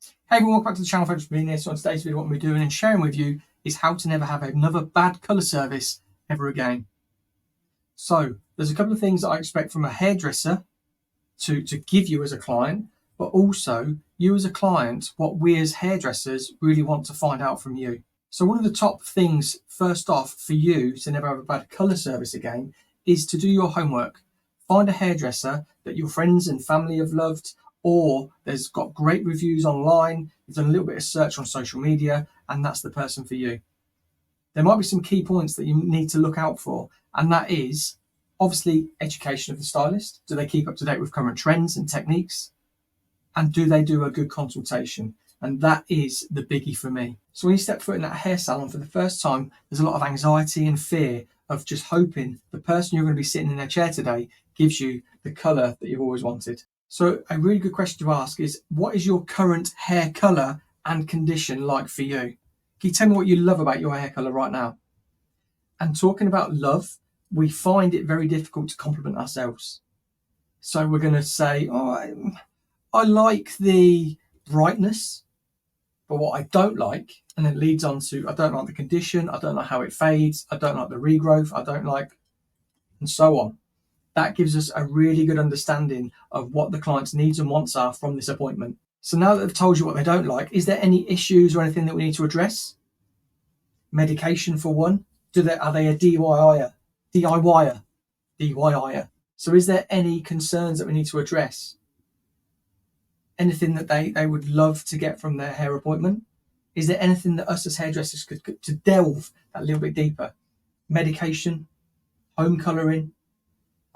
Hey everyone, welcome back to the channel. Thanks for being here. So on today's video, what we're doing and sharing with you is how to never have another bad colour service ever again. So there's a couple of things that I expect from a hairdresser to give you as a client, but also you as a client, what we as hairdressers really want to find out from you. So one of the top things, first off, for you to never have a bad colour service again is to do your homework. Find a hairdresser that your friends and family have loved, or there's got great reviews online, you've done a little bit of search on social media, and that's the person for you. There might be some key points that you need to look out for, and that is obviously education of the stylist. Do they keep up to date with current trends and techniques? And do they do a good consultation? And that is the biggie for me. So when you step foot in that hair salon for the first time, there's a lot of anxiety and fear of just hoping the person you're going to be sitting in their chair today gives you the colour that you've always wanted. So a really good question to ask is, what is your current hair colour and condition like for you? Can you tell me what you love about your hair colour right now? And talking about love, we find it very difficult to compliment ourselves. So we're going to say, oh, I like the brightness, but what I don't like, and then it leads on to, I don't like the condition, I don't like how it fades, I don't like the regrowth, I don't like, and so on. That gives us a really good understanding of what the client's needs and wants are from this appointment. So now that they've told you what they don't like, is there any issues or anything that we need to address? Medication for one. Are they a DIYer? DIYer. So is there any concerns that we need to address? Anything that they would love to get from their hair appointment? Is there anything that us as hairdressers could to delve a little bit deeper? Medication, home colouring,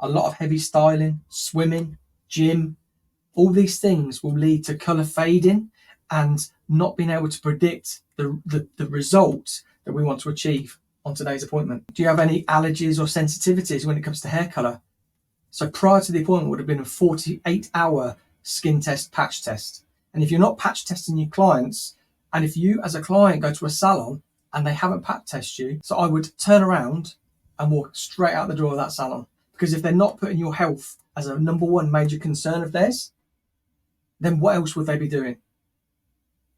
a lot of heavy styling, swimming, gym, all these things will lead to colour fading and not being able to predict the result that we want to achieve on today's appointment. Do you have any allergies or sensitivities when it comes to hair colour? So prior to the appointment would have been a 48-hour skin test, patch test. And if you're not patch testing your clients, and if you as a client go to a salon and they haven't patch tested you, so I would turn around and walk straight out the door of that salon. Because if they're not putting your health as a number one major concern of theirs, then what else would they be doing?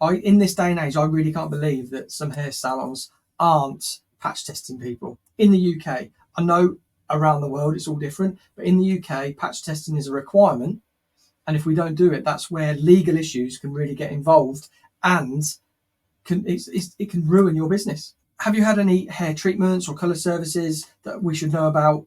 In this day and age, I really can't believe that some hair salons aren't patch testing people. In the UK, I know around the world it's all different, but in the UK, patch testing is a requirement. And if we don't do it, that's where legal issues can really get involved, and it can ruin your business. Have you had any hair treatments or colour services that we should know about?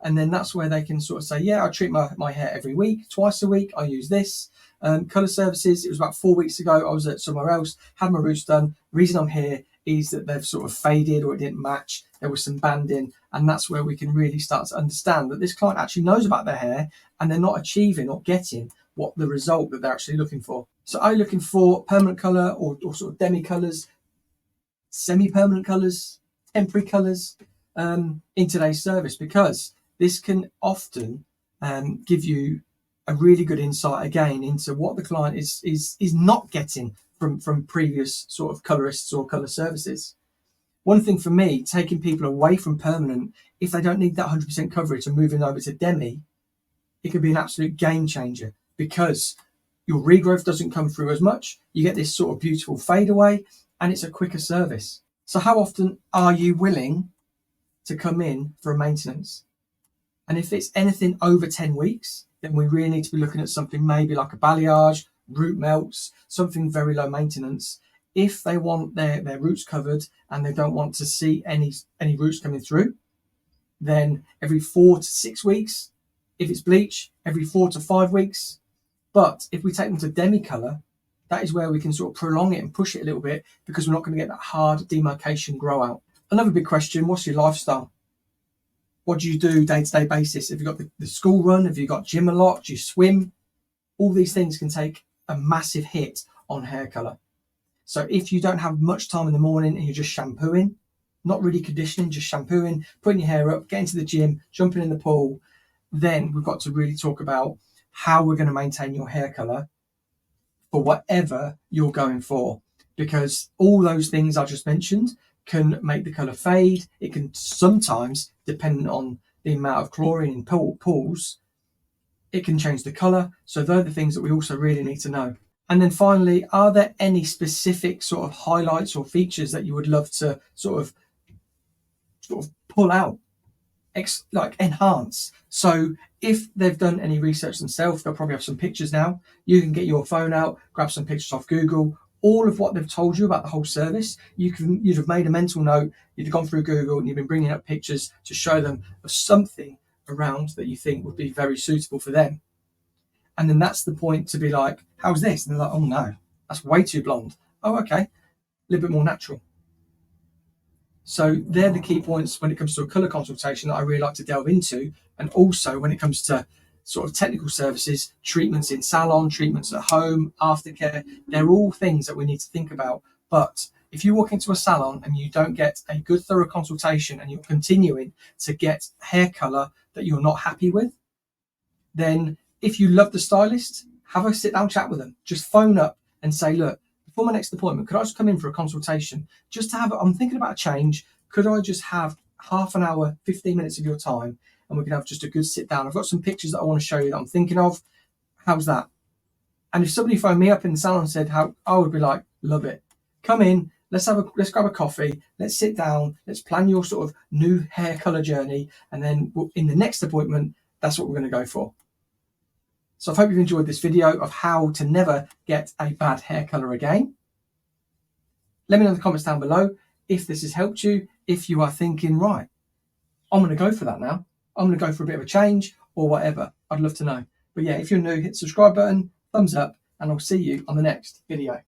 And then that's where they can sort of say, yeah, I treat my hair every week, twice a week, I use this. Colour services, it was about 4 weeks ago, I was at somewhere else, had my roots done. Reason I'm here is that they've sort of faded or it didn't match. There was some banding, and that's where we can really start to understand that this client actually knows about their hair and they're not achieving or getting what the result that they're actually looking for. So are you looking for permanent colour or sort of demi colours, semi-permanent colours, temporary colours in today's service? Because this can often give you a really good insight again into what the client is not getting from previous sort of colorists or colour services. One thing for me, taking people away from permanent, if they don't need that 100% coverage and moving over to demi, it could be an absolute game changer because your regrowth doesn't come through as much. You get this sort of beautiful fade away and it's a quicker service. So how often are you willing to come in for a maintenance? And if it's anything over 10 weeks, then we really need to be looking at something maybe like a balayage, root melts, something very low maintenance. If they want their roots covered and they don't want to see any roots coming through, then every 4 to 6 weeks. If it's bleach, every 4 to 5 weeks. But if we take them to demi colour, that is where we can sort of prolong it and push it a little bit because we're not going to get that hard demarcation grow out. Another big question, what's your lifestyle? What do you do day-to-day basis? Have you got the school run? Have you got gym a lot? Do you swim? All these things can take a massive hit on hair colour. So if you don't have much time in the morning and you're just shampooing, not really conditioning, just shampooing, putting your hair up, getting to the gym, jumping in the pool, then we've got to really talk about how we're going to maintain your hair colour for whatever you're going for. Because all those things I just mentioned can make the colour fade. It can sometimes, depending on the amount of chlorine in pools, it can change the colour. So they're the things that we also really need to know. And then finally, are there any specific sort of highlights or features that you would love to sort of pull out, like enhance? So if they've done any research themselves, they'll probably have some pictures now. You can get your phone out, grab some pictures off Google. All of what they've told you about the whole service, you'd have made a mental note, you'd have gone through Google, and you've been bringing up pictures to show them of something around that you think would be very suitable for them. And then that's the point to be like, how's this? And they're like, oh no, that's way too blonde. Oh, okay, a little bit more natural. So they're the key points when it comes to a colour consultation that I really like to delve into. And also when it comes to sort of technical services, treatments in salon, treatments at home, aftercare, they're all things that we need to think about. But if you walk into a salon and you don't get a good thorough consultation and you're continuing to get hair colour that you're not happy with, then if you love the stylist, have a sit down chat with them. Just phone up and say, look, before my next appointment, could I just come in for a consultation? Just to have, I'm thinking about a change. Could I just have half an hour, 15 minutes of your time, and we can have just a good sit down? I've got some pictures that I want to show you that I'm thinking of. How's that? And if somebody phoned me up in the salon and said how, I would be like, love it. Come in, let's grab a coffee, let's sit down, let's plan your sort of new hair color journey, and then in the next appointment, that's what we're going to go for. So I hope you've enjoyed this video of how to never get a bad hair color again. Let me know in the comments down below if this has helped you, if you are thinking, right, I'm going to go for that now. I'm going to go for a bit of a change or whatever. I'd love to know. But yeah, if you're new, hit the subscribe button, thumbs up, and I'll see you on the next video.